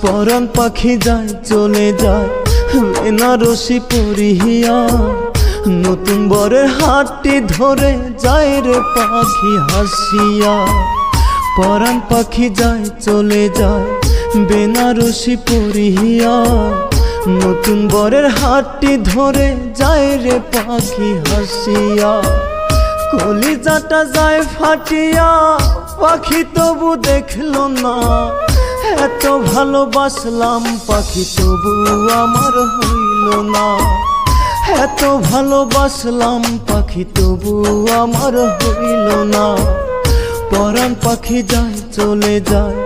পরাণ পাখি যায় চলে যায় বেনারসি পরিহিয়া, নতুন বরের হাতটি ধরে যায় রে পাখি হাসিয়া। পরাণ পাখি যায় চলে যায় বেনারসি পরিহিয়া, নতুন বরের হাতটি ধরে যায় রে পাখি হাসিয়া। কলিজাটা যায় ফাটিয়া, পাখি তবু দেখলো না, এত ভালোবাসলাম পাখি তবু আমার হইল না। এত ভালোবাসলাম পাখি তবু আমার হইল না। পরাণ পাখি যায় চলে যায়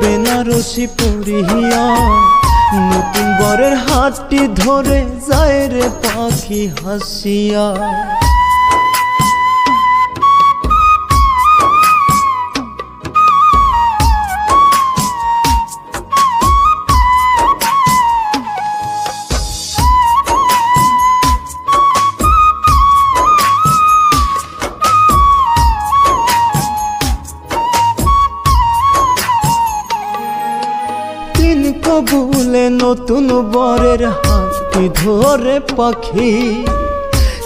বেনারসি পরিহিয়া, নতুন বরের হাতটি ধরে যায় রে পাখি হাসিয়া। কবুলে নতুন বরের হাতটি ধরে পাখি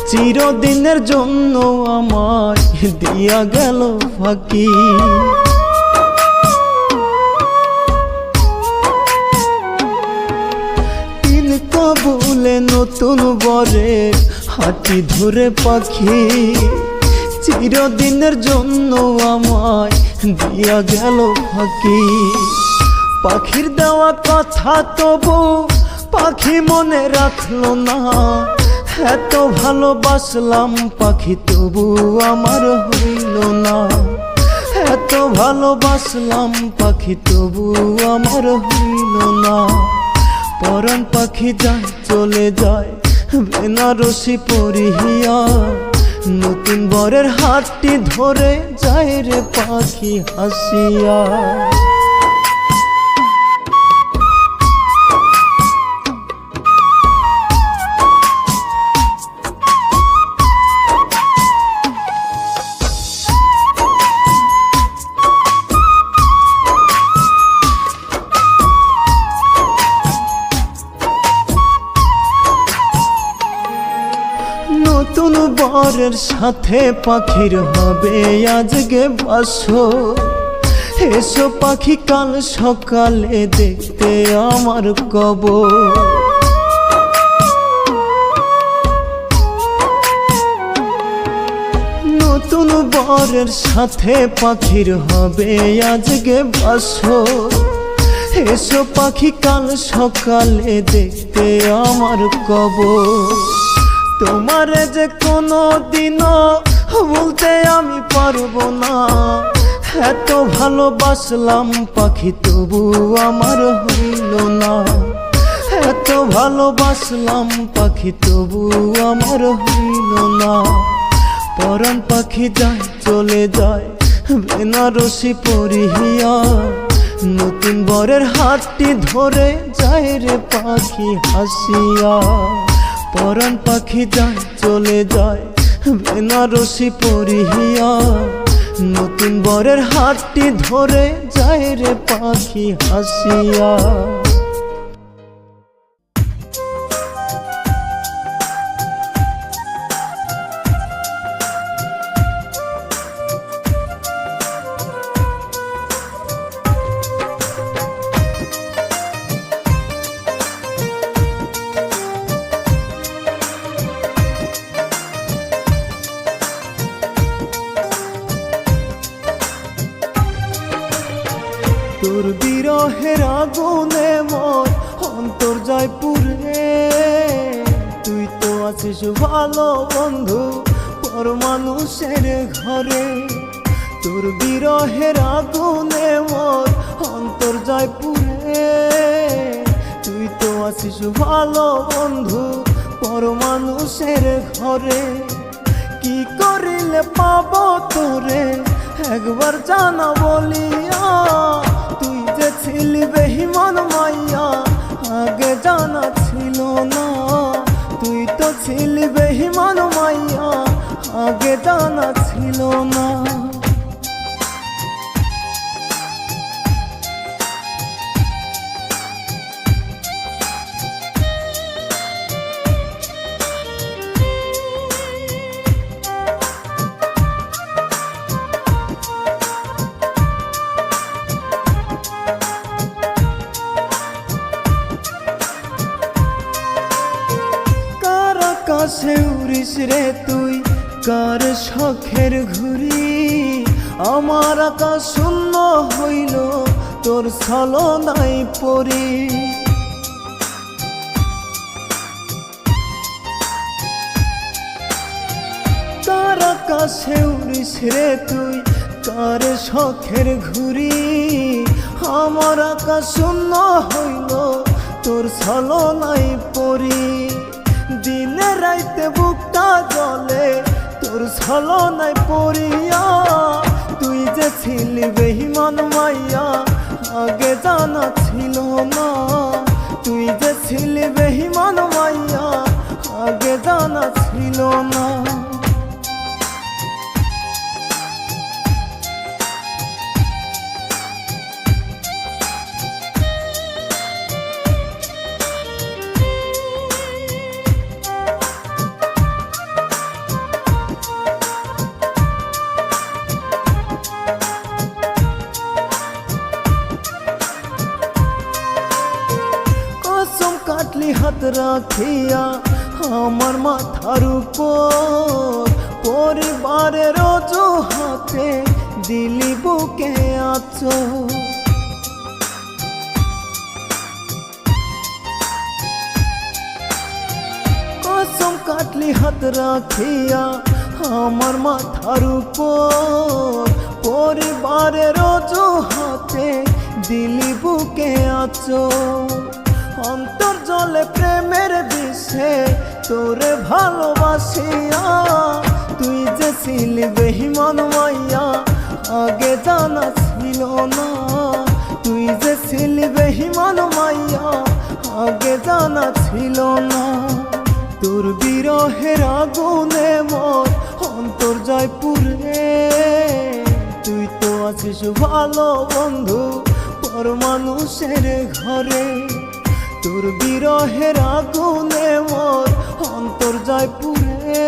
চিরদিনের জন্য আমায় দিয়া গেল ফাঁকি। তিন কবুলে নতুন বরের হাতটি ধরে পাখি চিরদিনের জন্য আমায় দিয়া গেল ফাঁকি। পাখির দেওয়া কথা তবু পাখি মনে রাখলো না, এত ভালোবাসলাম পাখি তবু আমার হইল না। এত ভালোবাসলাম পাখি তবু আমার হইল না। পরাণ পাখি যায় চলে যায় বেনারসি পরিহিয়া, নতুন বরের হাতটি ধরে যায় রে পাখি হাসিয়া। নতুন বরের সাথে পাখির হবে আজকে বাসর, এসো পাখি কাল সকালে দেখতে আমার কবর। নতুন বরের সাথে পাখির হবে আজকে বাসর, এসো পাখি কাল সকালে দেখতে আমার কবর। তোমার যে কোনো দিনও বলতে আমি পারবো না, এত ভালোবাসলাম পাখি তবু আমার হইল না। এত ভালোবাসলাম পাখি তবু আমার হইল না। পরাণ পাখি যায় চলে যায় বেনারসি পরিহিয়া, নতুন বরের হাতটি ধরে যায় রে পাখি হাসিয়া। পরাণ পাখি যায় চলে যায় বেনারসি পরিহিয়া, নতুন বরের হাতটি ধরে যায় রে পাখি হাসিয়া। তোর বিরহের আগুনে মোর অন্তর যায় পুড়ে, তুই তো আছিস ভালো বন্ধু পর মানুষের ঘরে। তোর বিরহের আগুনে মোর অন্তর যায় পুড়ে, তুই তো আছিস ভালো বন্ধু পর মানুষের ঘরে। কি করিলে পাবো তোরে একবার জানা বলিয়া, তুই যে ছিলি বেঈমান মাইয়া আগে জানা ছিল না, তুই তো ছিলি বেঈমান মাইয়া আগে জানা ছিল না। আকাশে উড়িস রে তুই কার শখের ঘুড়ি, আমার আকাশ শূন্য হইল তোর ছলনায় পড়ি। কার আকাশে উড়িস রে তুই কার শখের ঘুড়ি, আমার আকাশ শূন্য হইল তোর ছলনায় পড়ি। দিনে রাইতে বুকটা জলে তোর ছলনায় পড়িয়া, তুই যে ছিলি বেঈমান মাইয়া আগে জানা ছিল না, তুই যে ছিলি বেঈমান মাইয়া আগে জানা ছিল না। কাটলি হাত রাখিয়া আমার মাথার উপর, পরিবারের অজুহাতে দিলি বুকে আঁচড়। কসম কাটলি হাত রাখিয়া আমার মাথার উপর, পরিবারের অজুহাতে দিলি বুকে আঁচড়। অন্তর জলে প্রেমের বিষে তোরে ভালোবাসিয়া, তুই যে ছিলি বেঈমান মাইয়া আগে জানা ছিল না, তুই যে ছিলি বেঈমান মাইয়া আগে জানা ছিল না। তোর বিরহের আগুনে মোর অন্তর যায় পুড়ে, তুই তো আছিস ভালো বন্ধু পর মানুষের ঘরে। তোর বিরহের আগুনে মোর অন্তর যায় পুড়ে,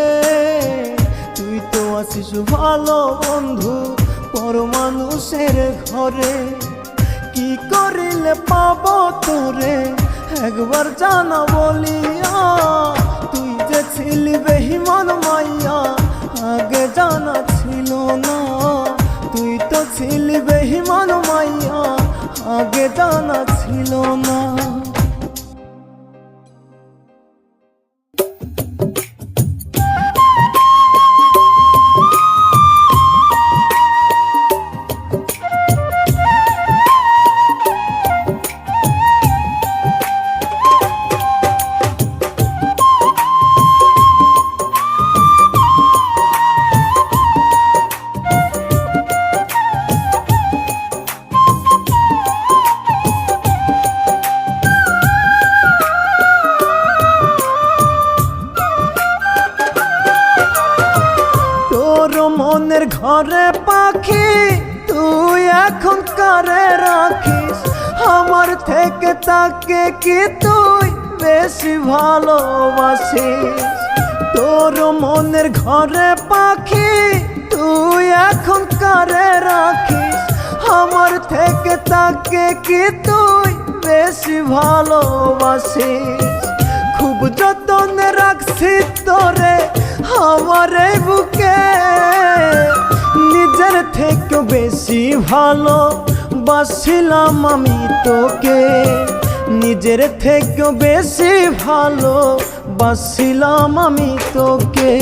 তুই তো আছিস ভালো বন্ধু পর মানুষের ঘরে। কি করিলে পাবো তোরে একবার জানা বলিয়া, তুই যে ছিলি বেঈমান মাইয়া আগে জানা ছিল না, তুই তো ছিলি বেঈমান মাইয়া আগে জানা ছিল না। মনের ঘরে পাখি তুই এখন কারে রাখিস, আমার থেকে তাকে কি তুই বেশি ভালোবাসিস। তোর মনের ঘরে পাখি তুই এখন কারে রাখিস, আমার থেকে তাকে কি তুই বেশি ভালোবাসিস। খুব যতনে রাখছি তোরে আমার এই বুকে, নিজের থেকে বেশি ভালো বাসিলাম আমি তোকে, নিজের থেকে বেশি ভালো বাসিলাম আমি তোকে।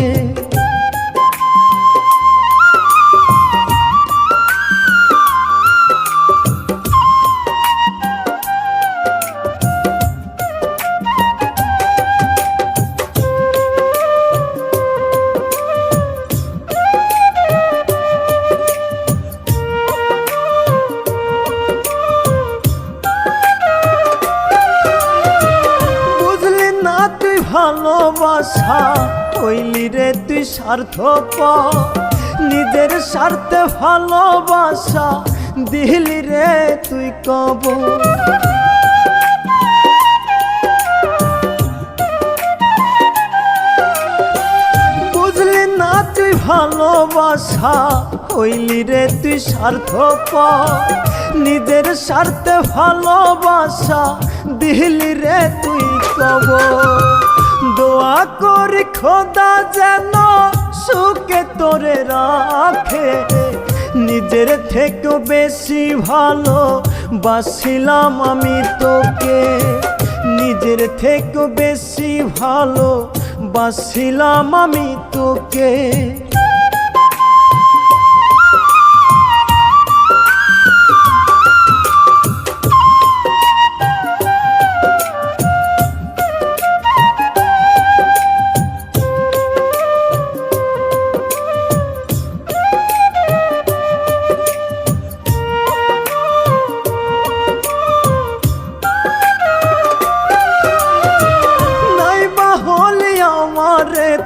ভালোবাসা হইলি রে তুই স্বার্থপর নিজের স্বার্থে ভালোবাসা দিলি রে তুই কবর বুঝলি না তুই ভালোবাসা হইলি রে তুই স্বার্থপর নিজের স্বার্থে ভালোবাসা দিলি রে তুই কবর দোয়া করি খোদা যেন সুখে তোরে রাখে নিজের থেকে বেশি ভালো বাসিলাম আমি তোকে নিজের থেকে বেশি ভালো বাসিলাম আমি তোকে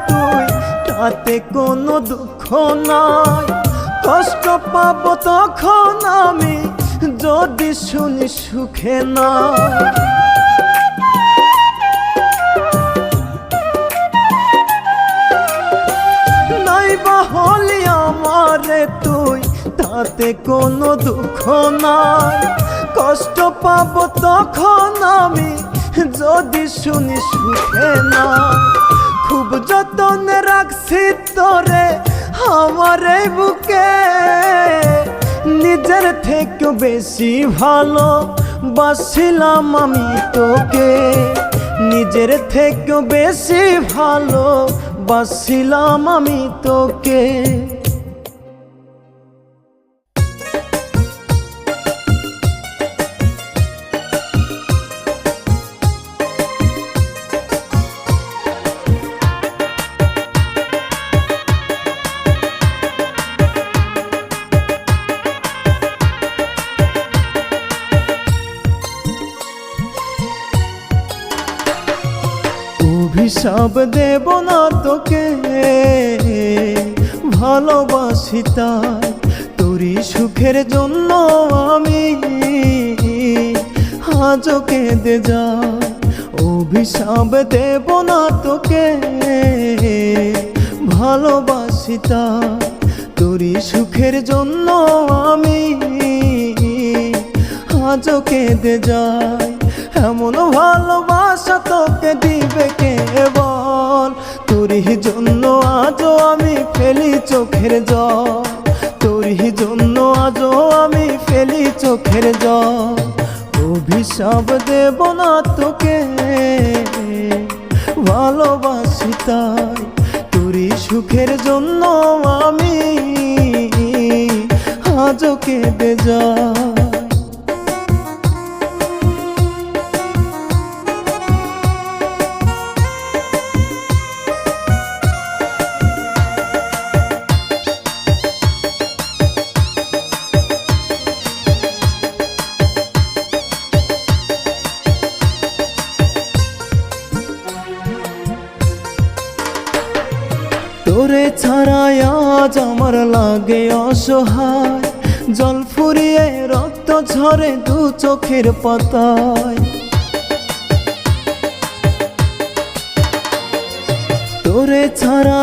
তুই তাতে কোনো দুঃখ নাই কষ্ট পাবো তখন আমি যদি শুনি সুখে না নাইবা হলি আমারে তুই তাতে কোনো দুঃখ নাই কষ্ট পাবো তখন আমি যদি শুনি সুখে না খুব যতনে রাখছি তোরে আমার এই বুকে নিজের থেকে বেশি ভালো বাসিলাম আমি তোকে নিজের থেকে বেশি ভালো বাসিলাম আমি তোকে অভিশাপ দেব না তোকে ভালোবাসি তাই তোরই সুখের জন্য আমি আজও কেঁদে যাই অভিশাপ দেব না তোকে ভালোবাসি তাই তোরই সুখের জন্য আমি আজও কেঁদে যাই এমন ভালোবাসা তোকে দিবে কে বল তোরই জন্য আজও আমি ফেলি চোখের জল তোরই জন্য আজও আমি ফেলি চোখের জল অভিশাপ দেব না তোকে ভালোবাসি তাই তোরই সুখের জন্য আমি আজও কেঁদে যাই তোরে ছাড়া আজ আমার লাগে অসহায় জল ফুরিয়ে রক্ত ঝরে দু চোখের পাতায় তোরে ছাড়া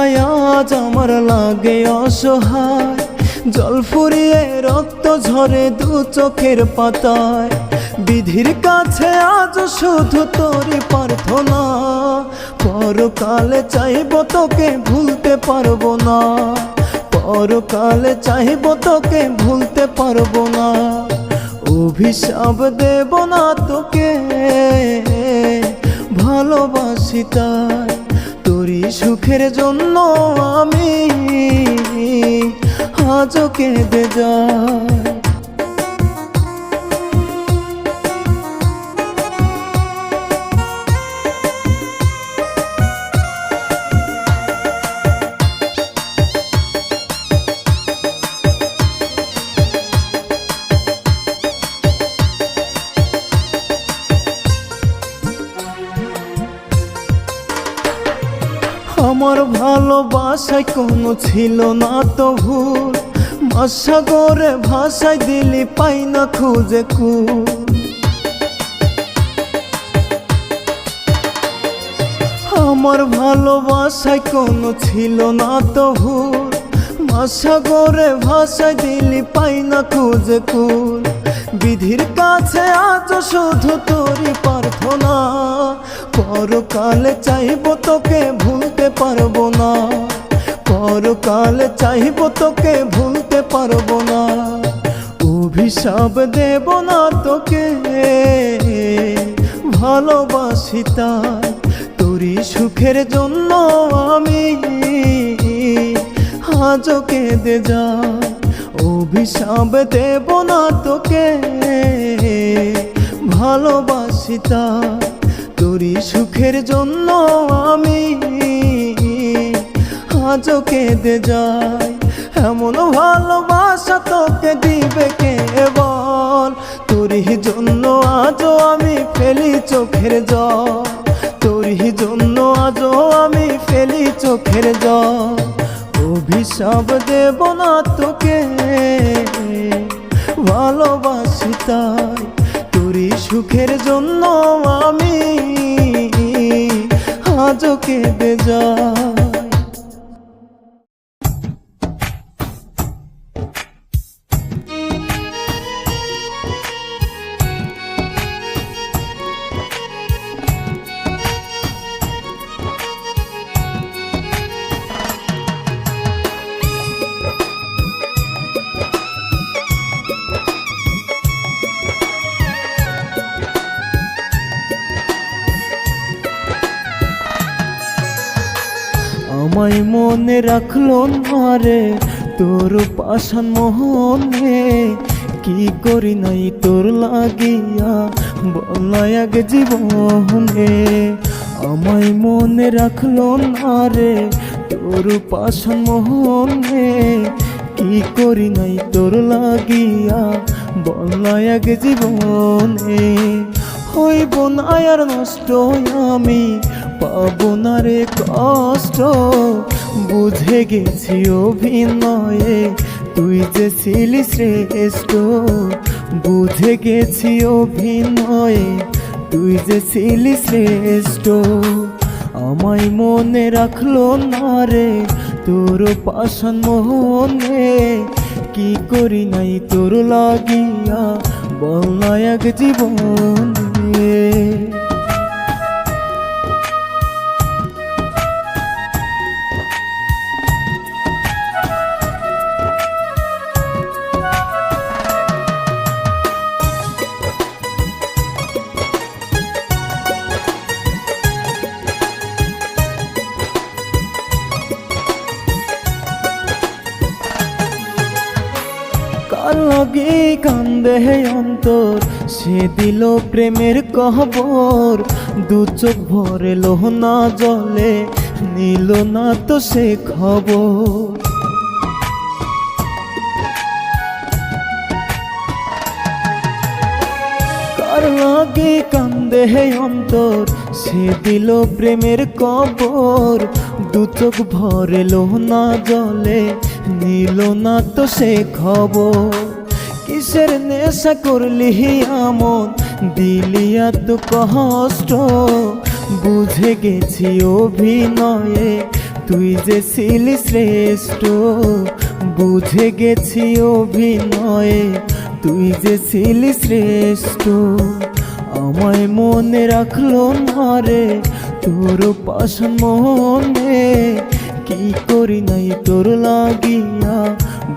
আজ আমার লাগে অসহায় জল ফুরিয়ে রক্ত ঝরে দু চোখের পাতায় বিধির কাছে আজ শুধু তোরই প্রার্থনা পরকালে চাইব তোকে ভুলতে পারবো না পরকালে চাইব তোকে ভুলতে পারবো না অভিশাপ দেব না তোকে ভালোবাসি তাই তোরই সুখের জন্য আমি আজও কেঁদে যাই ভালোবাসায় কোনো ছিল না তো ভুল, মহাসাগরে ভাষায় দিলি পাই না খুঁজে কুল। আমার ভালোবাসায় কোনো ছিল না তো ভুল, মহাসাগরে ভাষায় দিলি পাই না খুঁজে কুল। বিধির কাছে আজ শুধু তোরই প্রার্থনা, পরকালে চাইব তোকে ভুলতে পারবো না, পরকালে চাইব তোকে ভুলতে পারবো না। অভিশাপ দেব না তোকে, ভালোবাসি তাই তোরই সুখের জন্য আমি আজও কেঁদে যাই। অভিশাপ দেব না তোকে, ভালোবাসি তাই তোরই সুখের জন্য আমি আজও কেঁদে যাই। এমন ভালোবাসা তোকে দিবে কে বল, তোরই জন্য আজও আমি ফেলি চোখের জল, তোরই জন্য আজও আমি ফেলি চোখের জল। অভিশাপ দেব না তোকে, ভালোবাসি তাই তোরই সুখের জন্য আমি আজও কেঁদে যাই। আমায় মনে রাখলো না রে তোর পাষাণ মোহনে, কি করি নাই তোর লাগিয়া বলাই আগে জীবনে। আমায় মনে রাখলো না রে তোর পাষাণ মোহনে, কি করি নাই তোর লাগিয়া বলাই আগে জীবনে। হইব না আর নষ্ট আমি, পাবো না রে কষ্ট, বুঝে গেছি অভিনয়ে তুই যে ছিলি শ্রেষ্ঠ। বুঝে গেছি অভিনয়ে তুই যে ছিলি শ্রেষ্ঠ। আমায় মনে রাখলো না রে তোর পাষাণ মোহনে, কি করি নাই তোর লাগিয়া বল না এক জীবনে। কার লাগে কান্দে অন্তর, সে দিল প্রেমের কবর। দু চোখ ভরে লোহনা জলে, নিল না তো সে খবর। কার লাগে কান্দে অন্তর, সে দিল প্রেমের কবর। দু চোখ ভরে লোহনা জলে, নিল না তো সে খবর। কিসের নেশা করলি আমন, দিলি এত কষ্ট। বুঝে গেছি অভিনয়ে তুই যে ছিলি শ্রেষ্ঠ। বুঝে গেছি অভিনয়ে তুই যে ছিলি শ্রেষ্ঠ। আমায় মনে রাখলো না রে তোর পাষাণ মোহনে, কি করি নাই তোর লাগিয়া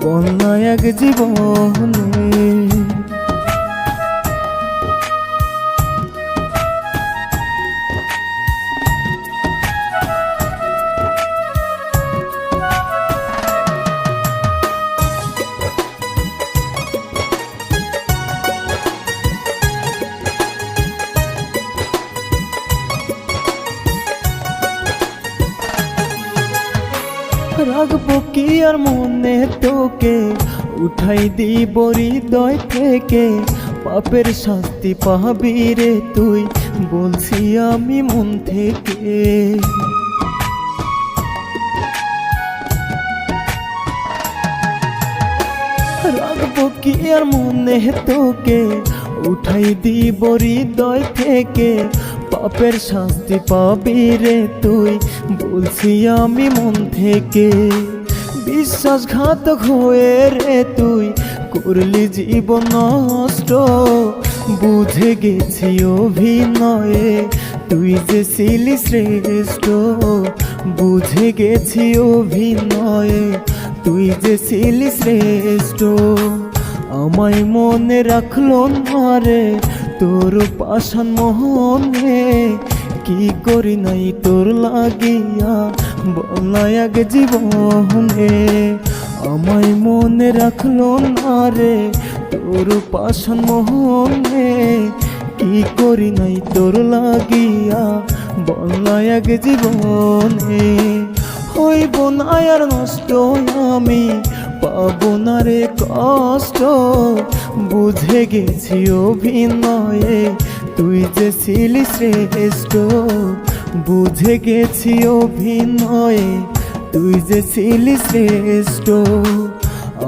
বল না এক জীবনে। রাখবো কি আর মনে তোকে, উঠাই দিব হৃদয় থেকে। পাপের শাস্তি পাবি রে তুই, বলছি আমি মন থেকে। কি আর মনে তোকে উঠাই দিব হৃদয় থেকে, পাপের শাস্তি পাবি রে তুই, বলছি আমি মন থেকে। বিশ্বাসঘাতক হয়ে রে তুই করলি জীবন নষ্ট, বুঝে গেছি অভিনয়ে তুই যে ছিলি শ্রেষ্ঠ, বুঝে গেছি অভিনয়ে তুই যে ছিলি শ্রেষ্ঠ। আমায় মনে রাখলো না রে তোর পাষাণ মোহনে, কি করি নাই তোর লাগিয়া বলাই আগে জীবনে। আমায় মনে রাখলো না রে তোর পাষাণ মোহনে, কি করি নাই তোর লাগিয়া বলাই আগে জীবনে। হইব না আর নষ্ট আমি, পাবো না রে কষ্ট, বুঝে গেছি অভিনয়ে তুই যে ছিলি শ্রেষ্ঠ, বুঝে গেছি অভিনয়ে তুই যে ছিলি শ্রেষ্ঠ।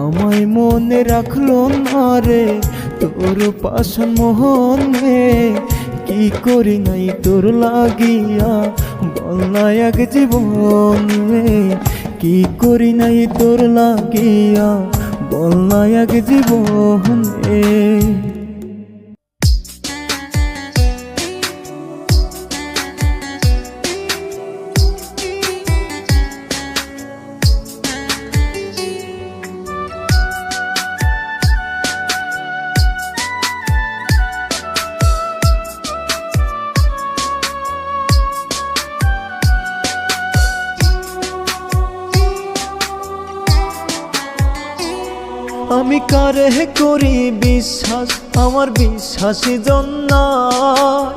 আমায় মনে রাখলো না রে তোর পাষাণ মোহনে, কি করি নাই তোর লাগিয়া বলাই আগে জীবনে, কি করি নাই তোর লাগিয়া বলাই আগে জীবনে। আমি কারে করি বিশ্বাস, আমার বিশ্বাসী জন নাই,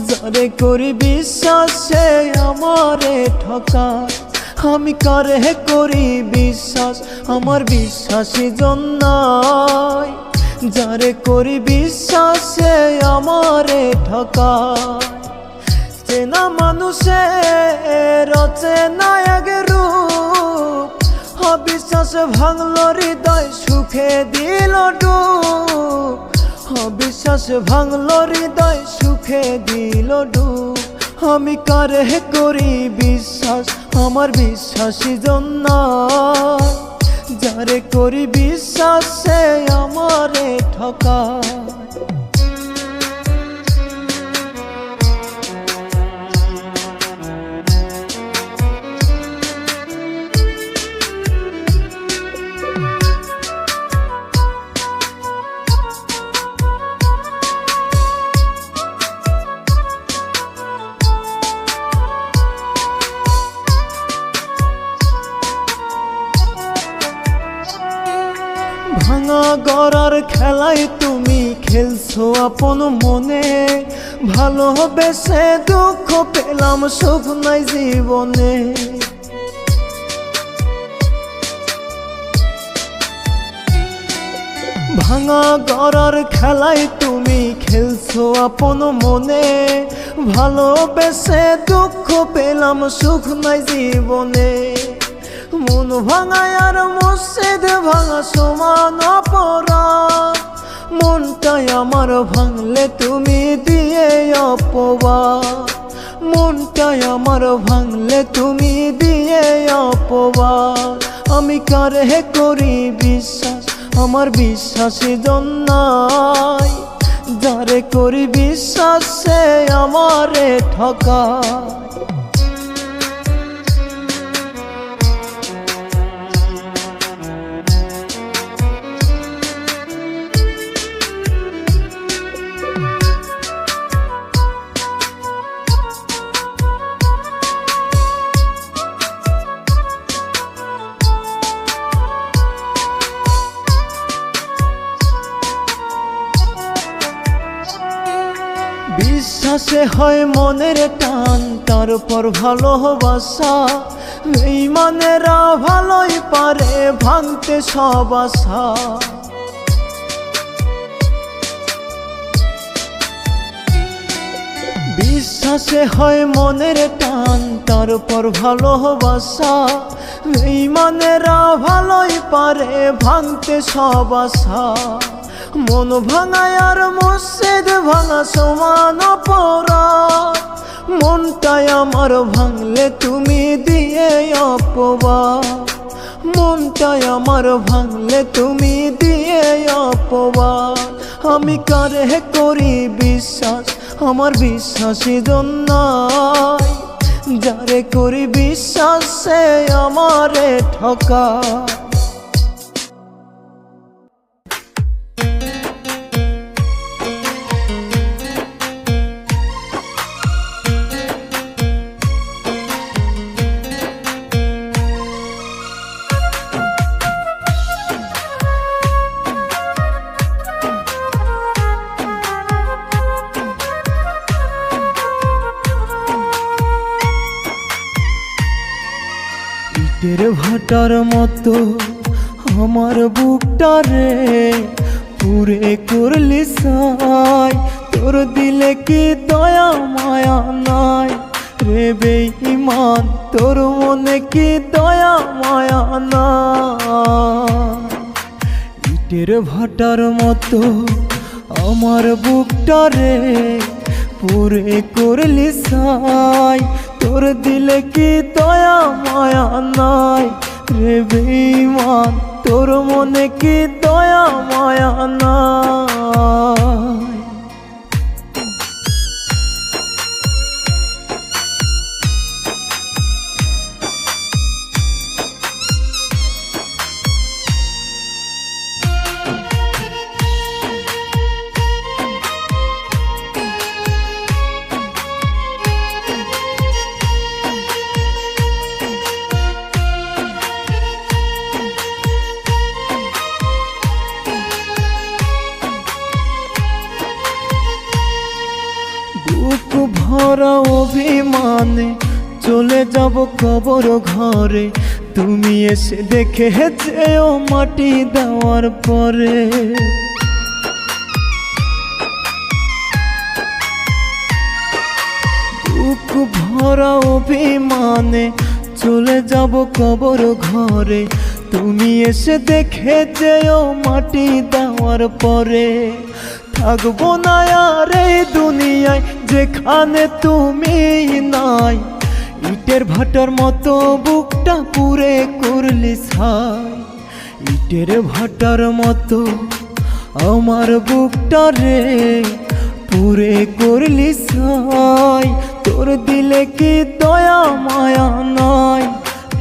যারে করি বিশ্বাস সে আমারে ঠকায়। আমি কারে করি বিশ্বাস, আমার বিশ্বাসী জন নাই, যারে করি বিশ্বাস সে আমারে ঠকায়। চেনা মানুষের অচেনা এক রূপ, অবিশ্বাস ভাঙলো হৃদয় সুখে দিল ডুব, অবিশ্বাস ভাঙলো হৃদয় সুখে দিল ডুব। আমি কারে করি বিশ্বাস, আমার বিশ্বাসী জন নাই, যারে করি বিশ্বাস সে আমারে ঠকায়। ভাঙা গড়ার খেলায় তুমি খেলছো আপন মনে, ভালোবেসে দুঃখ পেলাম সুখ নাই জীবনে। ভাঙা গড়ার খেলায় তুমি খেলছো আপন মনে, ভালোবেসে দুঃখ পেলাম সুখ নাই জীবনে। মন ভাঙায় আর মসজিদ ভাঙা সমান অপরাধ, মনটাই আমার ভাঙলে তুমি দিয়ে অপবাদ, মনটাই আমার ভাঙলে তুমি দিয়ে অপবাদ। আমি কারে করি বিশ্বাস, আমার বিশ্বাসী জন নাই, যারে করি বিশ্বাস সে আমারে ঠকায়। বিশ্বাসে হয় মনের টান, তারপর ভালোবাসা, বেঈমানেরা ভালোই পারে ভাঙতে সব আশা। বিশ্বাসে হয় মনের টান, তারপর ভালোবাসা, বেঈমানেরা ভালোই পারে ভাঙতে সব আশা, মন ভাঙায় আর মসজিদ ভাঙা সমান অপরাধ। মনটাই আমার ভাঙলে তুমি দিয়ে অপবাদ, মনটাই আমার ভাঙলে তুমি দিয়ে অপবাদ। আমি কারে করি বিশ্বাস, আমার বিশ্বাসী জন নাই, যারে করি বিশ্বাস সে আমারে ঠকায়। ইটের ভাটার মতো আমার বুকটারে পুরে করলি সাই, তোর দিলে কি দয়া মায়া নাই রে বেঈমান, তোর মনে কি দয়া মায়া নাই। ইটের ভাটার মতো আমার বুকটারে পুরে করলি সাই, তোর দিলে কি দয়া মায়া নাই রে বেঈমান, তোর মনে কি দয়া মায়া নাই। বুক ভরা অভিমানে চলে যাব কবর ঘরে, তুমি এসে দেখে যেও মাটি দেওয়ার পরে। বুক ভরা অভিমানে চলে যাব কবর ঘরে, তুমি এসে দেখে যেও মাটি দেওয়ার পরে। থাকবো না আর এই দুনিয়ায় যেখানে তুমি নাই, ইটের ভাটার মতো বুকটা পুরে করলি ছাই। ইটের ভাটার মতো আমার বুকটা রে পুরে করলি ছাই, তোর দিলে কি দয়া মায়া নাই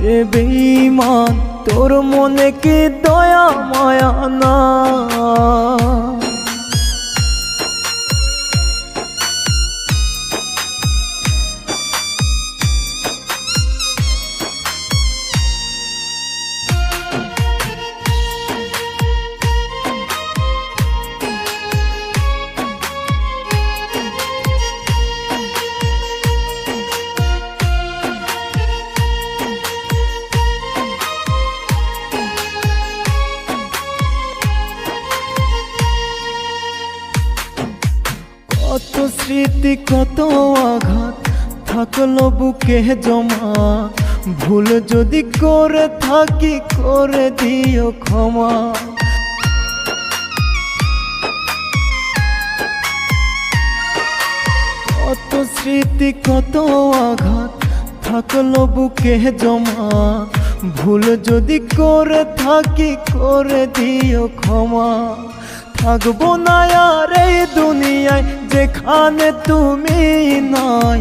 রে বেঈমান, তোর মনে কি দয়া মায়া নাই। কত স্মৃতি কত আঘাত থাকলো বুকে জমা, ভুল যদি করে থাকি করে দিও ক্ষমা। কত স্মৃতি কত আঘাত থাকলো বুকে জমা, ভুল যদি করে থাকি করে দিও ক্ষমা। থাকবো না আর এই দুনিয়ায় যেখানে তুমি নাই,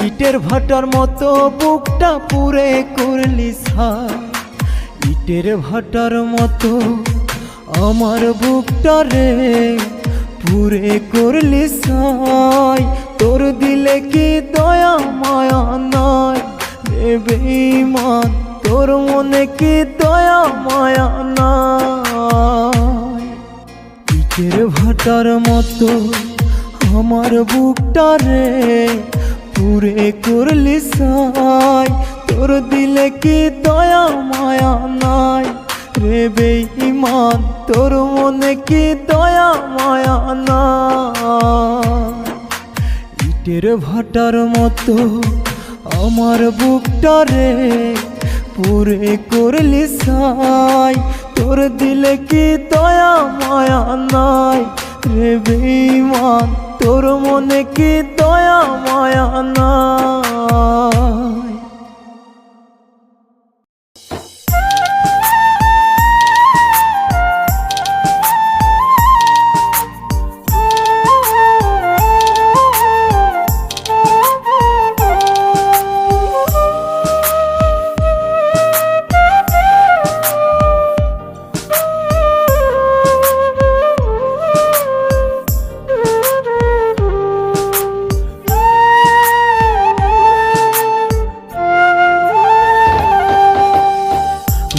ইটের ভাটার মতো বুকটা পুরে করলি ছাই। ইটের ভাটার মতো আমার বুকটা রে পুরে করলি ছাই, তোর দিলে কি দয়া মায়া নাই রে বেঈমান, তোর মনে কি দয়া মায়া নাই। ইটের ভাটার মতো আমার বুকটা রে পুরে করলি ছাই, তোর দিলে কি দয়া মায়া নাই রে বেঈমান, তোর মনে কি দয়া মায়া নাই। ইটের ভাটার মতো আমার বুকটা রে পুরে করলি সাই, তোর দিলে কি দয়া মায়া নাই রে বেঈমান, তোর মনে কি দয়া মায়া নাই।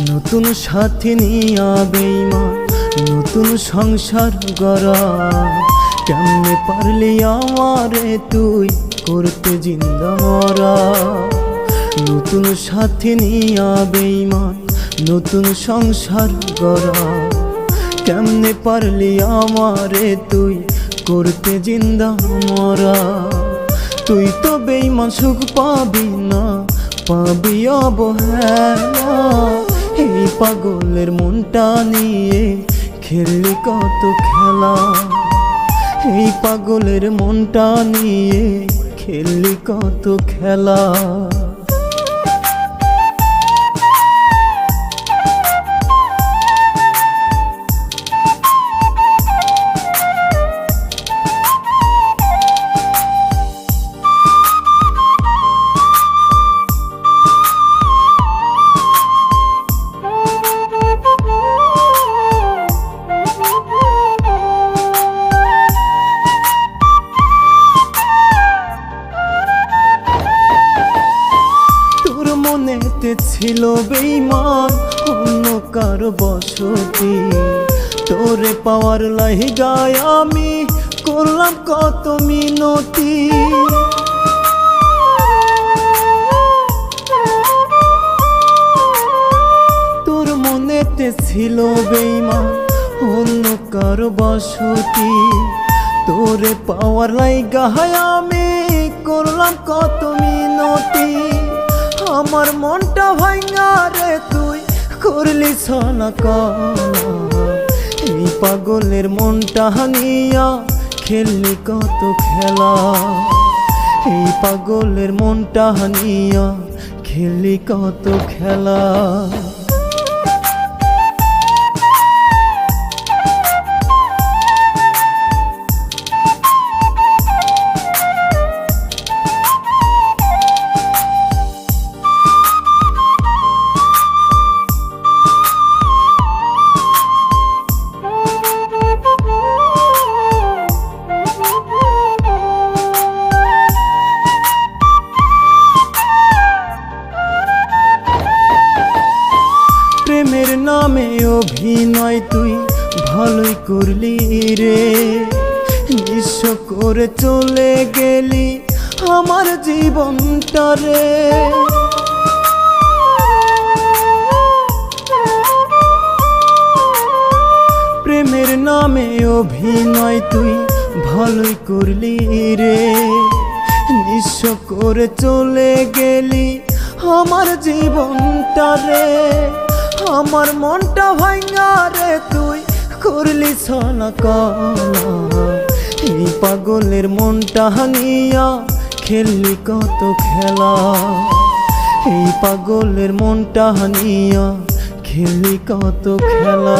নতুন সাথী নিয়া বেঈমান, নতুন সংসার গড়া, কেমনে পারলি আমারে তুই করতে জিন্দা মরা। নতুন সাথী নিয়া বেঈমান, নতুন সংসার গড়া, কেমনে পারলি আমারে তুই করতে জিন্দা মরা। তুই তো বেঈমান সুখ পাবি না, পাবি অবহেলা। এই পাগলের মনটা নিয়ে খেললি কত খেলা, এই পাগলের মনটা নিয়ে খেললি কত খেলা। মনেতে ছিল বেঈমান অন্য কারো বসতি, তোরে পাওয়ার লাইগায় আমি করলাম কত মিনতি। তোর মনেতে ছিল বেঈমান অন্য কারো বসতি, তোরে পাওয়ার লাইগায় আমি করলাম কত মিনতি। আমার মনটা ভাঙা রে তুই করলি ছলা কলা, এই পাগলের মনটা হানিয়া খেললি কত খেলা। এই পাগলের মনটা হানিয়া খেললি কত খেলা। প্রেমের নামে অভিনয় তুই ভালোই করলি রে, নিঃস্ব করে চলে গেলি আমার জীবনটা রে। প্রেমের নামে অভিনয় তুই ভালোই করলি রে, নিঃস্ব করে চলে গেলি আমার জীবনটা রে। আমার মনটা ভাঙা রে তুই করলি ছলা কলা, এই পাগলের মনটা হানিয়া খেললি কত খেলা। এই পাগলের মনটা হানিয়া খেললি কত খেলা।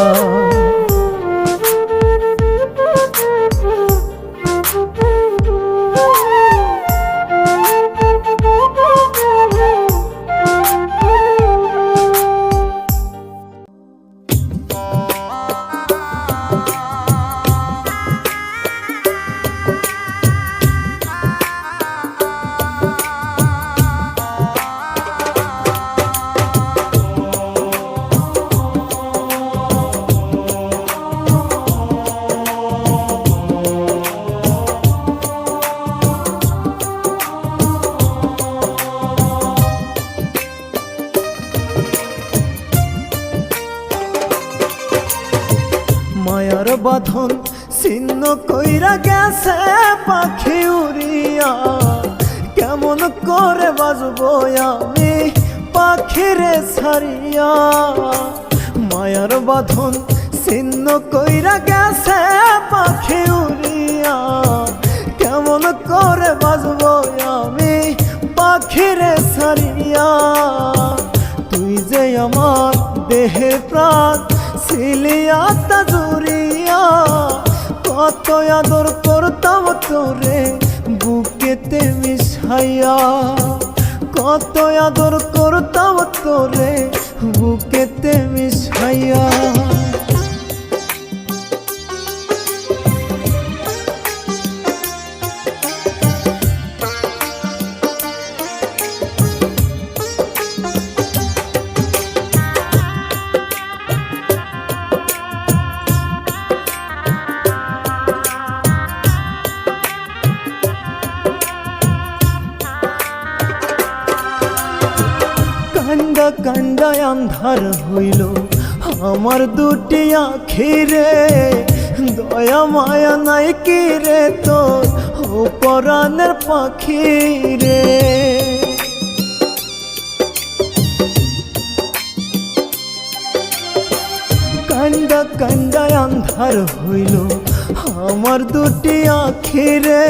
মায়ার বাঁধন ছিন্ন কইরা গেছে পাখি উড়িয়া, কেমন করে বাজবো আমি পাখিরে ছাড়িয়া মায়ার বাঁধন ছিন্ন কইরা গেছে পাখি উড়িয়া কেমন করে বাজবো আমি পাখিরে ছাড়িয়া তুই যে আমার দেহে প্রাণ ছিলি আত্মা জুড়িয়া কত আদর করতাম তোরে বুকেতে মিশাইয়া কত আদর করতাম তোরে বুকেতে মিশাইয়া কান্দা কান্দা আন্ধার হইল আমার দুটি আখিরে দয়া মায়া নাই কি রে তোর ও পরাণের পাখি রে কান্দা কান্দা আন্ধার হইল আমার দুটি আখিরে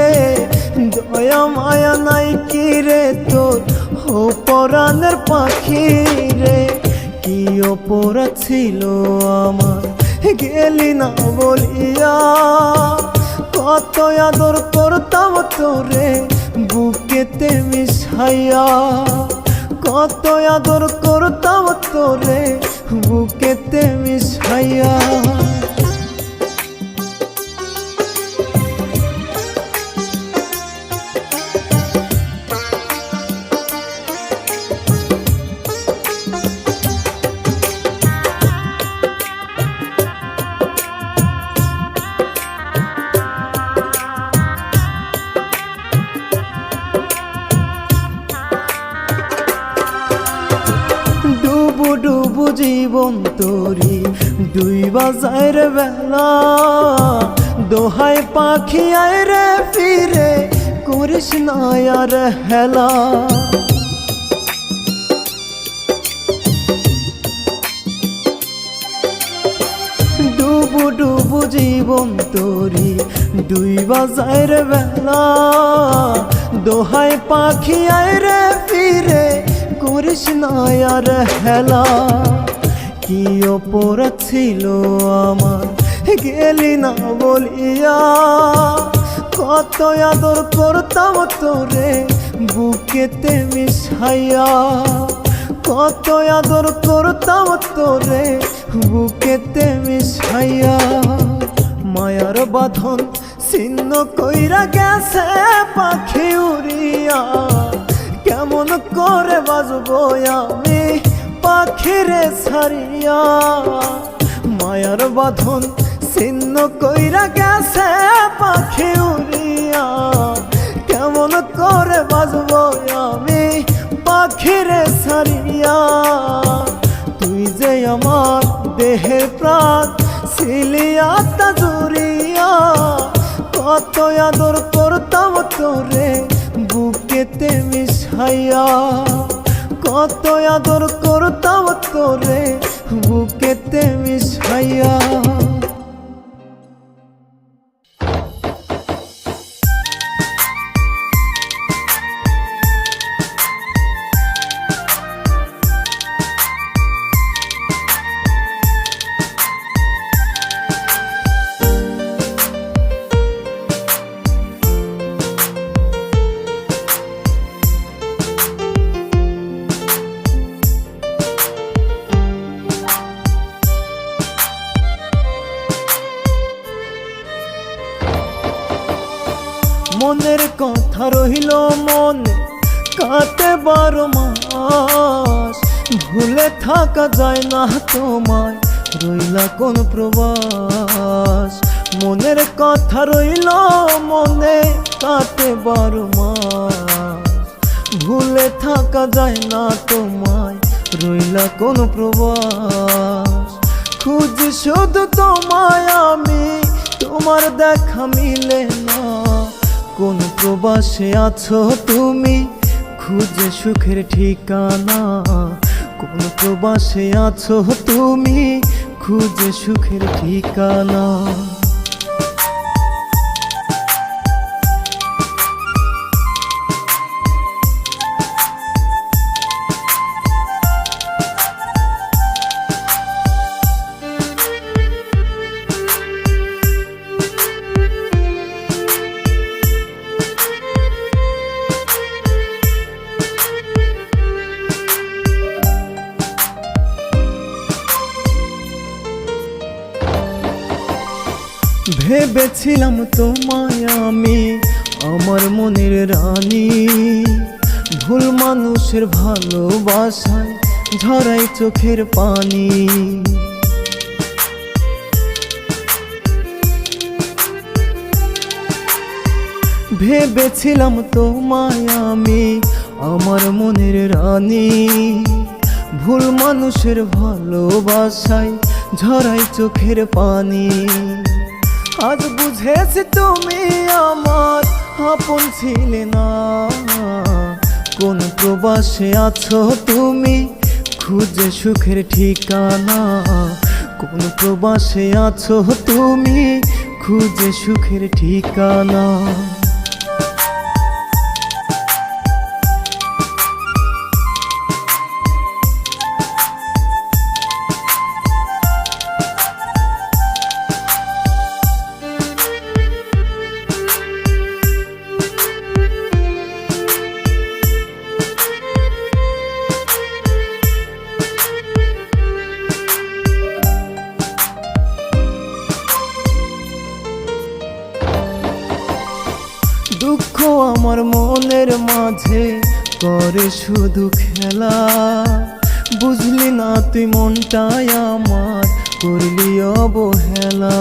দয়া মায়া নাই কি রে তোর ও পরাণের পাখি রে কি অপরাধ ছিল আমার গেলি না বলিয়া কত আদর করতাম তোরে বুকেতে মিশাইয়া কত আদর করতাম তোরে বুকেতে মিশাইয়া ডুবু ডুবু জীবন তোরি দুই বাজার বেলা দোহাই পাখি আয় রে ফিরে করিস না আর হেলা ডুবু ডুবু জীবন তোরি দুই বাজার বেলা দোহাই পাখি আয় রে ফিরে করিস না আর হেলা কি অপরাধ ছিল আমার গেলি না বলিয়া কত আদর করতাম তোরে বুকেতে মিশাইয়া কত আদর করতাম তোরে বুকেতে মিশাইয়া মায়ার বাঁধন ছিন্ন কইরা গেছে পাখি উড়িয়া কেমন করে বাজবো আমি পাখিরে ছাড়িয়া মায়ার বাঁধন ছিন্ন কইরা গেছে পাখি উড়িয়া কেমন করে বাজবো আমি পাখিরে ছাড়িয়া তুই যে আমার দেহে প্রাণ ছিলি আত্মা জুড়িয়া কত আদর করতাম তোরে বুকেতে মিশাইয়া কত আদর করতাম তোরে বুকেতে মিশাইয়া মনের কথা রহিল মনে কাটে 12 মাস ভুলে থাকা যায় না তোমায় রইলা কোন প্রবাস মনের কথা রইল মনে কাটে 12 মাস ভুলে থাকা যায় না তোমায় রইলা কোন প্রবাস খুঁজি শুধু তোমায় আমি তোমার দেখা মিলে না কোন প্রবাসে আছো তুমি খুঁজে সুখের ঠিকানা কোন প্রবাসে আছো তুমি, খুঁজে সুখের ঠিকানা। ভেবেছিলাম তোমায় আমি আমার মনের রানী, ভুল মানুষের ভালোবাসায় ঝরাই চোখের পানি। ভেবেছিলাম তোমায় আমি আমার মনের রানী, ভুল মানুষের ভালোবাসায় ঝরাই চোখের পানি। আজ বুঝেছি তুমি আমার আপন ছিলে না, কোন প্রবাসে আছো তুমি, খুঁজে সুখের ঠিকানা। কোন প্রবাসে আছো তুমি, খুঁজে সুখের ঠিকানা। দুঃখ আমার মনের মাঝে করে শুধু খেলা, বুঝলি না তুই মনটাই আমার করলি অবহেলা।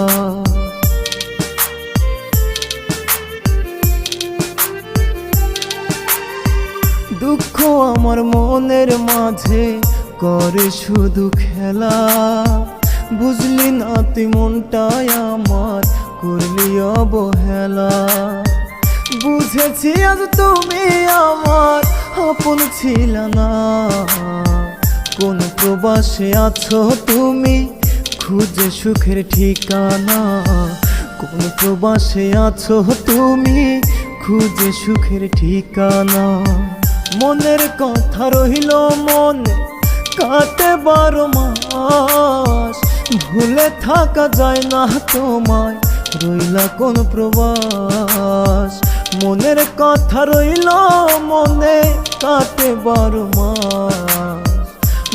দুঃখ আমার মনের মাঝে করে শুধু খেলা, বুঝলি না তুই মনটাই আমার করলি অবহেলা। বুঝেছি আজ তুমি আমার আপন ছিল না, কোন প্রবাসে আছো তুমি, খুঁজে সুখের ঠিকানা। কোন প্রবাসে আছো তুমি, খুঁজে সুখের ঠিকানা। মনের কথা রইল মনে কাটে 12 মাস, ভুলে থাকা যায় না তোমায়, রইলা কোন প্রবাস। মনের কথা রইল মনে কাটে 12 মাস,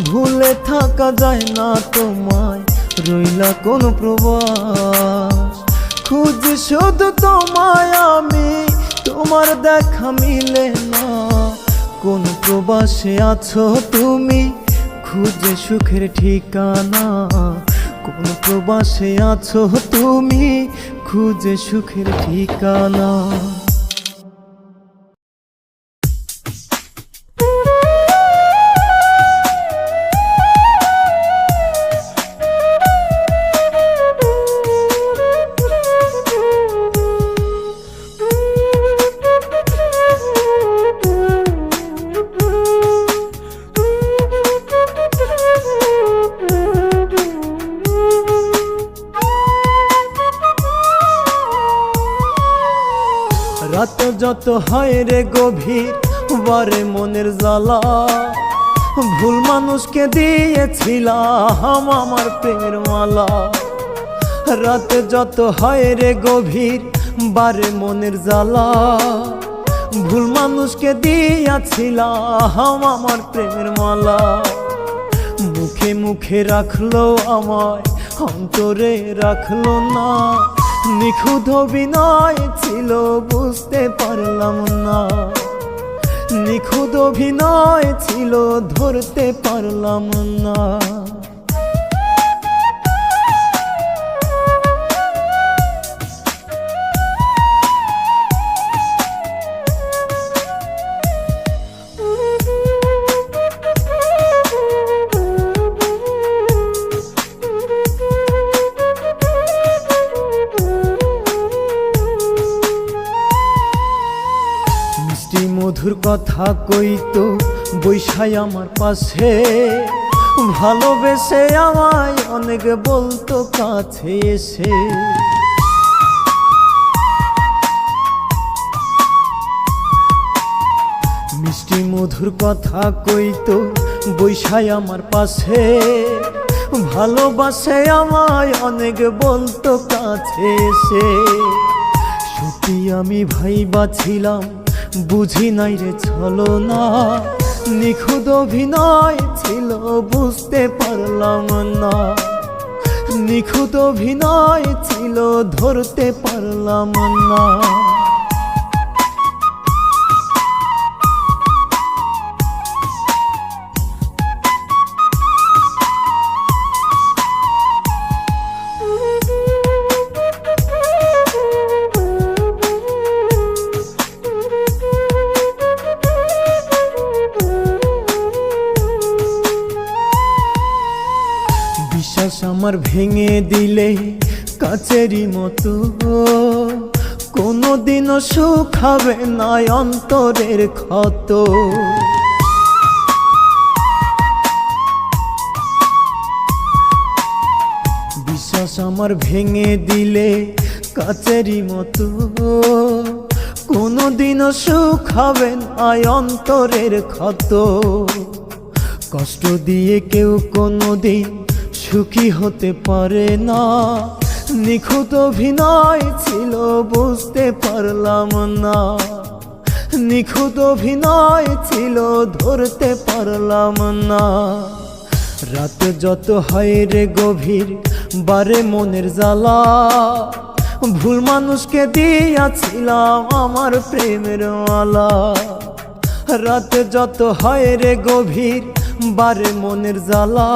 ভুলে থাকা যায় না তোমায়, রইলা কোন প্রবাস। খুঁজি শুধু তোমায় আমি, তোমার দেখা মিলে না, কোন প্রবাসে আছো তুমি, খুঁজে সুখের ঠিকানা। কোন প্রবাসে আছো তুমি, খুঁজে সুখের ঠিকানা। রাত যত হয় রে গভীর, বারে মনের জ্বালা, ভুল মানুষকে দিয়েছিলাম আমার প্রেমের মালা। রাত যত হয় রে গভীর, বারে মনের জ্বালা, ভুল মানুষকে দিয়েছিলাম আমার প্রেমের মালা। মুখে মুখে রাখলো আমায়, অন্তরে রাখলো না, নিখুঁত অভিনয় ছিল বুঝতে পারলাম না। নিখুঁত অভিনয় ছিল ধরতে পারলাম না। মধুর কথা কইতো বৈশাই আমার পাশে, ভালোবেসে আমায় অনেক বলতো কাছে এসে। মিষ্টি মধুর কথা কইতো বৈশাই আমার পাশে, ভালোবাসে আমায় অনেক বলতো কাছে এসে। সত্যি আমি ভাইবা ছিলাম, বুঝি নাই রে ছলনা, নিখুঁত অভিনয় ছিল বুঝতে পারলাম না, নিখুঁত অভিনয় ছিল ধরতে পারলাম না। বিশ্বাস আমার ভেঙে দিলে কাচেরই মতো, কোনোদিনও সুখ হবে না অন্তরের ক্ষত। বিশ্বাস আমার ভেঙে দিলে কাচেরই মতো, কোনোদিনও সুখ হবে না অন্তরের ক্ষত। কষ্ট দিয়ে কেউ কোনোদিন সুখী হতে পারে না, নিখুঁত অভিনয় ছিল বুঝতে পারলাম না, নিখুঁত অভিনয় ছিল ধরতে পারলাম না। রাত যত হয় রে গভীর বারে মনের জ্বালা, ভুল মানুষকে দিয়াছিলাম আমার প্রেমের মালা। রাত যত হয় রে গভীর বারে মনের জ্বালা,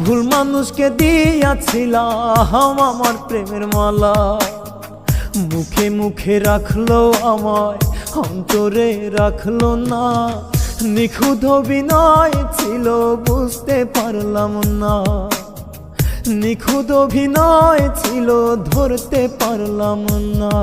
ভুল মানুষকে দিয়াছিলাম আমার প্রেমের মালা। মুখে মুখে রাখলো আমায়, অন্তরে রাখলো না, নিখুঁত অভিনয় ছিল বুঝতে পারলাম না, নিখুঁত অভিনয় ছিল ধরতে পারলাম না।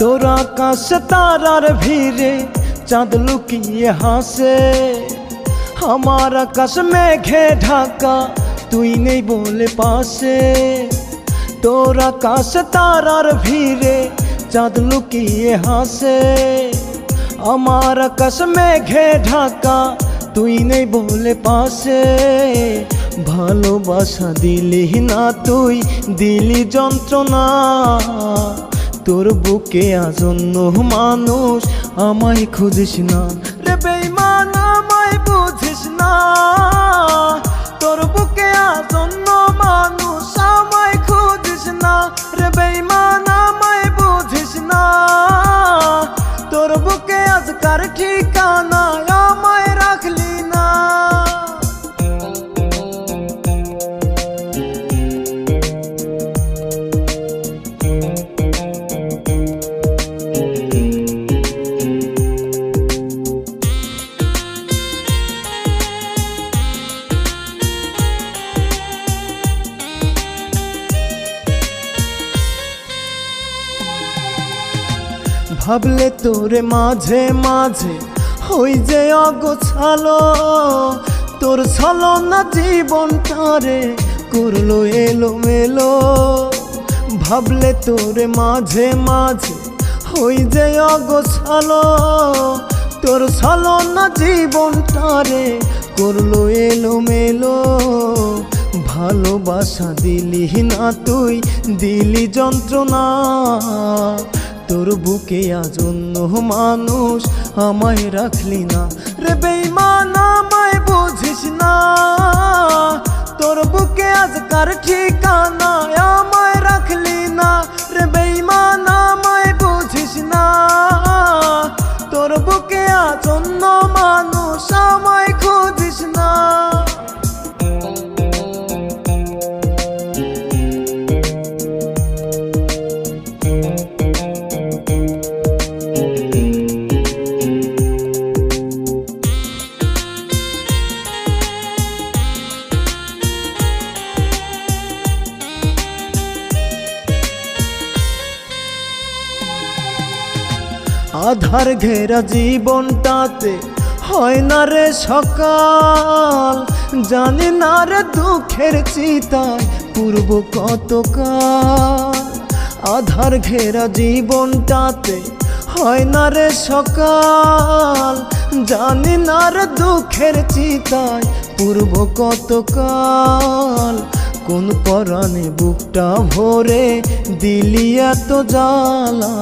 তোর আকাশ তারার ভিড়ে চাঁদ লুকিয়ে হাসে, আমার আকাশ মেঘে ঢাকা তুই নেই বলে পাশে। তোর আকাশ তারার ভিড়ে চাঁদ লুকিয়ে হাসে, আমার আকাশ মেঘে ঢাকা তুই নেই বলে পাশে। ভালোবাসা দিলি না তুই, দিলি যন্ত্রণা, তোর বুকে আজন্য মানুষ আমায় খুঁজিস না রে বেঈমান, আমায় বুঝিস না। তোর বুকে আজন্য মানুষ আমায় খুঁজিস না রে বেঈমান, আমায় বুঝিস না। তোর বুকে আজকার ঠিকানা আমায় রাখলি না। ভাবলে তোরে মাঝে মাঝে হই যে অগোছালো, তোর ছলনা জীবনটারে করলো এলোমেলো। ভাবলে তোরে মাঝে মাঝে হই যে অগোছালো, তোর ছলনা জীবনটারে করলো এলোমেলো। ভালোবাসা দিলি না তুই, দিলি যন্ত্রণা, তোর বুকে আজন্য মানুষ আমায় রাখলি না রে বেঈমান, আমায় বুঝিস না। তোর বুকে আজকার ঠিকানা আমায় রাখলি না রে বেঈমান, আমায় বুঝিস না। তোর বুকে আজন্য মানুষ আমায় খুঁজিস না। আধার ঘেরা জীবনটাতে হয় না রে সকাল, জানি না রে দুঃখের চিতায় পূর্ব কতকাল। আধার ঘেরা জীবনটাতে হয় না রে সকাল, জানি না রে দুঃখের চিতায় পূর্ব কতকাল। কোন পরাণে বুকটা ভরে দিলি এত জ্বালা,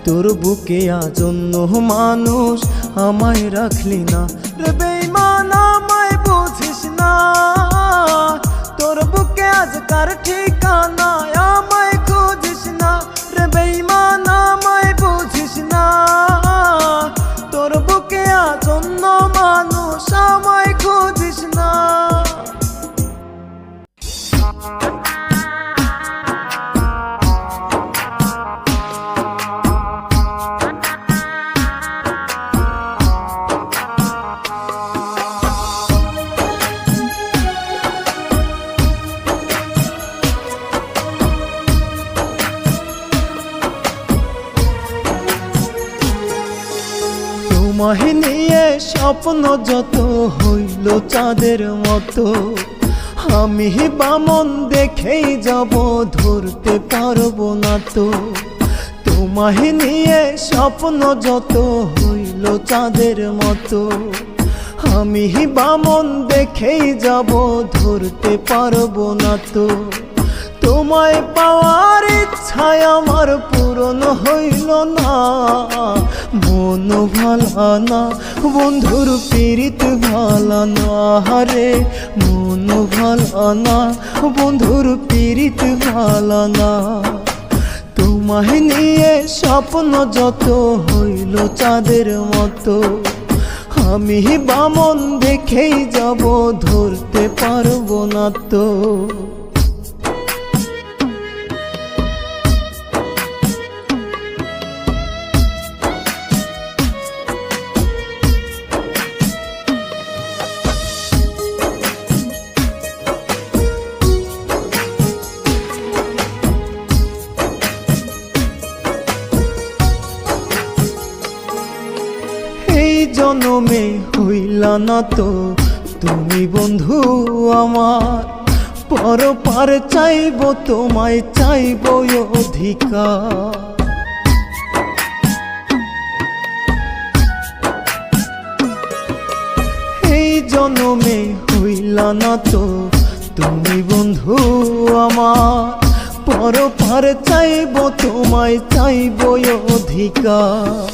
তোর বুকে আজন্য মানুষ আমায় রাখলি না রে বেঈমান, আমায় বুঝিস না। তোর বুকে আজকার ঠিকানা, আমায় খুঁজিস না রে বেঈমান, আমায় বুঝিস না। তোর বুকে আজন্য মানুষ আমায় খুঁজিস না। তোমায় নিয়ে স্বপ্ন যত হইল চাঁদের মতো, আমি বামন দেখেই যাব ধরতে পারবো না তো। তোমায় নিয়ে স্বপ্ন যত হইল চাঁদের মতো, আমি বামন দেখেই যাব ধরতে পারবো না তো। তোমায় পাওয়ার ইচ্ছায় আমার পূরণ হইল না, মন ভালা না বন্ধুর পীড়িত ভালা না রে, মন ভালা না বন্ধুর পীড়িত ভালা না। তোমায় নিয়ে স্বপ্ন যত হইল চাঁদের মতো, আমি বামন দেখেই যাব ধরতে পারবো না তো। এই জনমে হইলা না তো তুমি বন্ধু আমার, পরপার চাইব তোমায় চাইব অধিকার। এই জনমে হইলা না তো তুমি বন্ধু আমার, পরপার চাইব তোমায় চাইব অধিকার।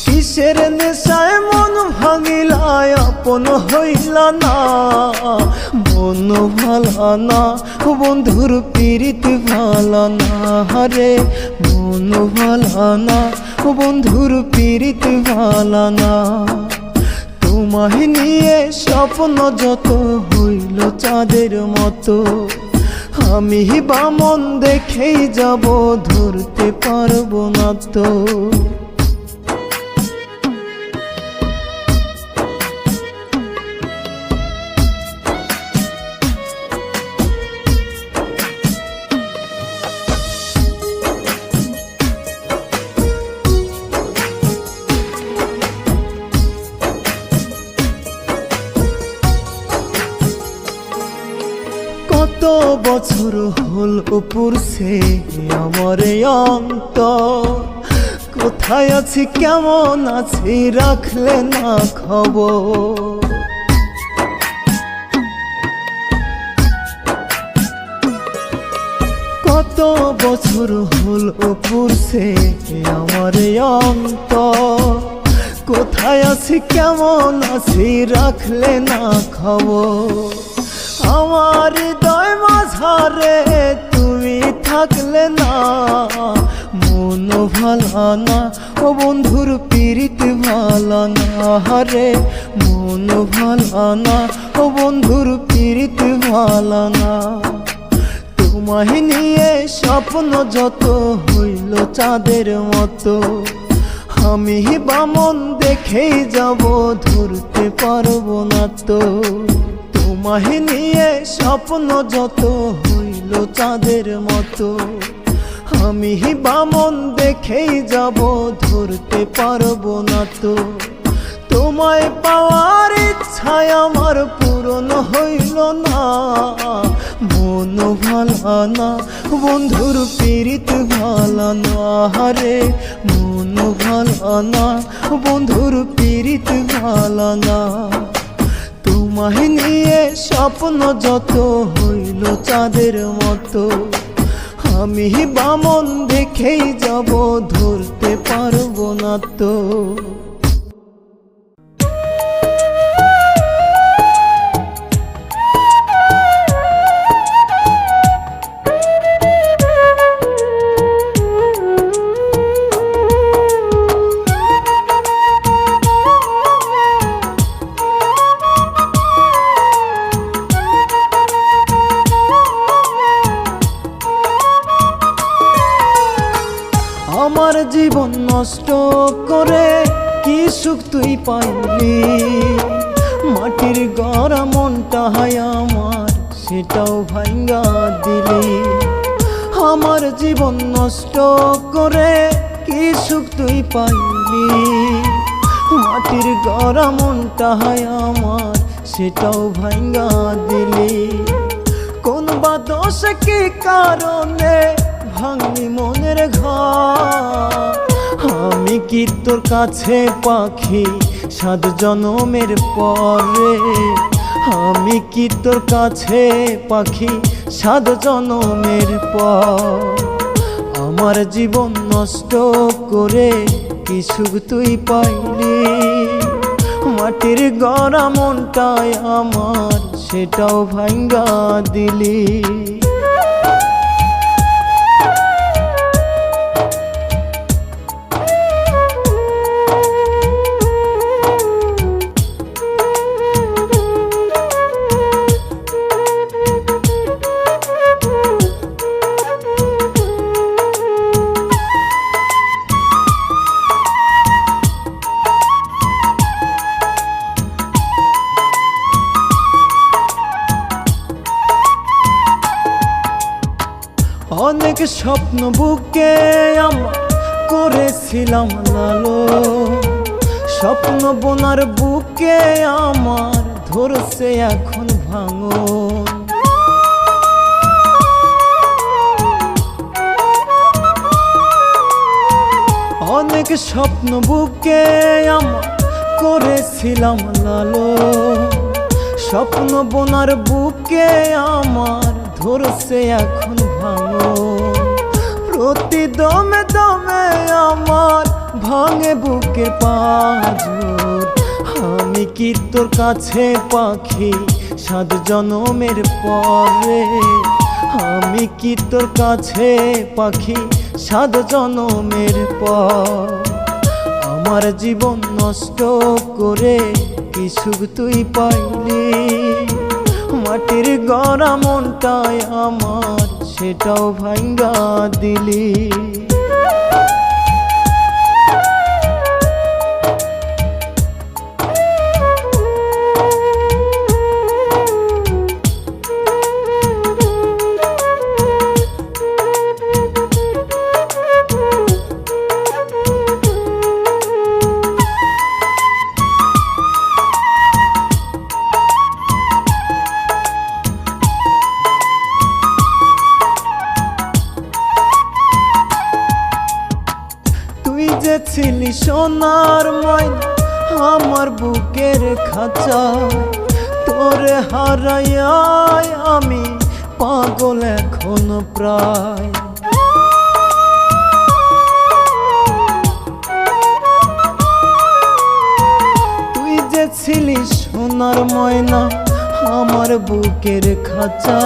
কিসের নেশায় মন ভাঙিলায় আপন হইলা না, মন ভালা না বন্ধুর পীড়িত ভালা না রে, মন ভালা না বন্ধুর পীড়িত ভালা না। তোমায় নিয়ে স্বপ্ন যত হইল চাঁদের মতো, আমি বামন দেখেই যাব ধরতে পারবো না তো। কত বছর হলো পুরছে আমার অন্তর, কোথায় আছি কেমন আছি রাখলে না খবর। কত বছর হলো পুরছে আমার অন্তর, কোথায় আছি কেমন আছি রাখলে না খবর। আমার হৃদয় মাঝারে তুমি থাকলে না, মন ভালা না বন্ধুর পীড়িত ভালা না রে, মন ভালা না বন্ধুর পীড়িত ভালা না। তোমায় নিয়ে স্বপ্ন যত হইল চাঁদের মতো, আমি বামন দেখেই যাব ধরতে পারবো না তো। তোমায় নিয়ে স্বপ্ন যত হইল চাঁদের মতো, আমি বামন দেখেই যাব, ধরতে পারবো না তো। তোমায় পাওয়ার ইচ্ছায় আমার পূরণ হইল না, মন ভালা না বন্ধুর পীড়িত ভালা না, রে মন ভালা না বন্ধুর পীড়িত ভালা না। তোমায় নিয়ে স্বপ্ন যত হইল চাঁদের মতো, আমি বামন দেখেই যাব, ধরতে পারবো না তো। আমার জীবন নষ্ট করে কি সুখ তুই পাইলি, মাটির গড়া মনটা হায় আমার সেটাও ভাঙ্গা দিলি। আমার জীবন নষ্ট করে কি সুখ তুই পাইলি, মাটির গড়া মনটা হায় আমার সেটাও ভাঙ্গা দিলি। কোন বা দোষ কি কারণে ভাঙলি মনের ঘর, আমি কি তোর কাছে পাখি 7 জনমের পরে, আমি কি তোর কাছে পাখি 7 জনমের পর। আমার জীবন নষ্ট করে কি সুখ তুই পাইলি, মাটির গড়া মনটাই আমার সেটাও ভাঙ্গা দিলি। অনেক স্বপ্ন বুকে আমার করেছিলাম লালো, স্বপ্ন বোনার বুকে আমার ধরছে এখন ভাঙন। অনেক স্বপ্ন বুকে আমার করেছিলাম লালো, স্বপ্ন বোনার বুকে আমার ধরছে এখন ভাঙন। প্রতি দমে দমে আমার ভাঙে বুকের পাঁজর, আমি কি তোর কাছে পাখি 7 জনমের পরে, আমি কি তোর কাছে পাখি 7 জনমের পর। আমার জীবন নষ্ট করে কি সুখ তুই পাইলি, মাটির গড়া মনটাই আমার সেটাও ভাঙ্গা দিলি। তুই যে ছিলি সোনার ময়না আমার বুকের খাঁচা, তোরে হারাইয়া আমি পাগল এখন প্রায়। তুই যে ছিলি সোনার ময়না আমার বুকের খাঁচা,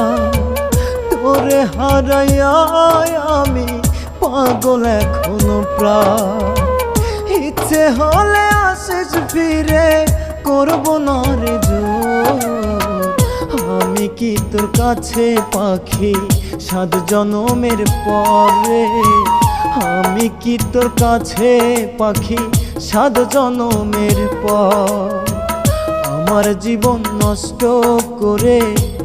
তোরে হারাইয়া আমি পাগল এখনো প্রায়। ইচ্ছে হলে আসিস ফিরে করব না রে জোর, আমি কি তোর কাছে পাখি 7 জনমের পরে, আমি কি তোর কাছে পাখি 7 জনমের পর। আমার জীবন নষ্ট করে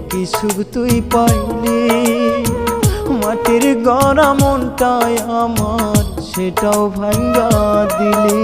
কি সুখ তুই পাইলি, মাটির গড়া মনটাই আমার সেটাও ভাঙ্গা দিলি।